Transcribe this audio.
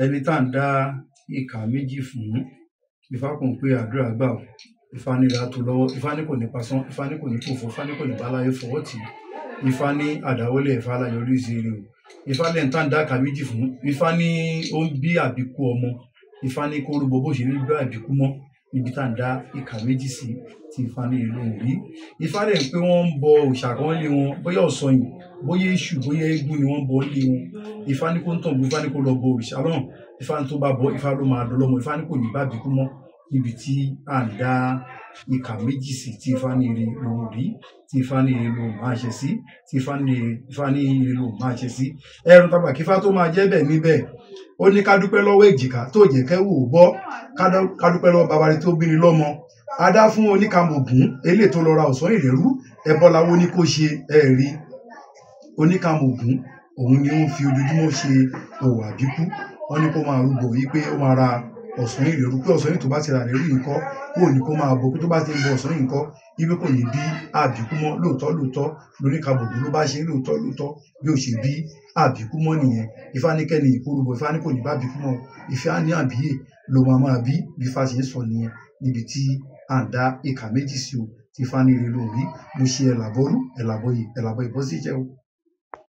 ẹni tá à ń dá ìka méjì fún Ifá kò ń pé àdúrà gbà ó, Ifá ní ra tó lọ́wọ́, Ifá ní kò ní pasán, Ifá ní kò ní pòfo, Ifá ní kò ní báláyé fọwọ́ tì í, Ifá ní àdáwọ́lé Ifá láyọrí sí rere o. Ifá lẹ́yìn tá à ń dá ìka méjì fún, Ifá ní ó ń bí àbíkú ọmọ, Ifá ní kó rúbọ bó ṣe ní bí àbíkú mọ́ níbi tá à ń dá ìka méjì sí tí Ifá ní ìlú òun rí. Ifá rẹ̀ ń pé wọ́n ń bọ òòṣà kan lé wọn, bóyá ọ̀sanyìn, bóyá èṣù, bóyá eégún ni wọ́n bọ lé wọn. Ifá ní kó ń tàn bó, Ifá ní kó lọ bọ òrìṣà náà. Ifá ní tó bá bọ, Ifá ló máa dọlọ́mọ, Ifá ní kò ní bá àbíkú mọ́ níbi tí à ń dá ìka méjì sí tí Ifá ní ire lòun rí, tí Ifá ní ire lòun máa ṣe sí, tí Ifá ní ire lòun máa ṣe sí. Ẹrù tàbà kí Ifá tó máa jẹ́ bẹ̀ níbẹ̀, ó ní ká dúpẹ́ lọ́wọ́ èjìká tó jẹ́ kẹ́wù ò bọ́, ká dúpẹ́ lọ́wọ́ babarí tó bí ni lọ́mọ. Adá fún oníkàmọ̀gún eléyìí tó lọ ra ọ̀sán ìlérú, ẹbọ láwo ní kó ṣe ẹ̀rí. Oníkàmọ̀gún òun ni ó ń fi ojoojúmọ́ ṣe òwò àbíkú. Wọ́n ní kó máa rúbọ yìí pé ó máa ra ọ̀sán ìlérú, pé ọ̀sán yìí tó bá ti rà lérú nǹkan kò ní kó máa bọ̀, pé tó bá ti ń bọ ọ̀sán yìí nǹkan ibi kò ní bí àbíkú mọ́. Lóòótọ́ lóníkàmọ̀gún ló bá ṣe lóòótọ́ bí ó ṣe bí àbíkú mọ́ nìyẹn. Ifá ní kẹ́ni ìkórúbọ, Ifá ní kò ní bá àbíkú mọ́, Ifá ní àbíyè ló máa bí Ifá ṣe ń sọ nìyẹn níbi tí à ń dá ìka méjì sí o tí Ifá ní ire lòun rí. Mo ṣe ẹ̀làbọ́rú ẹ̀làbọ̀yè ẹ̀làbọ̀ ìbọ́síjẹ́ o.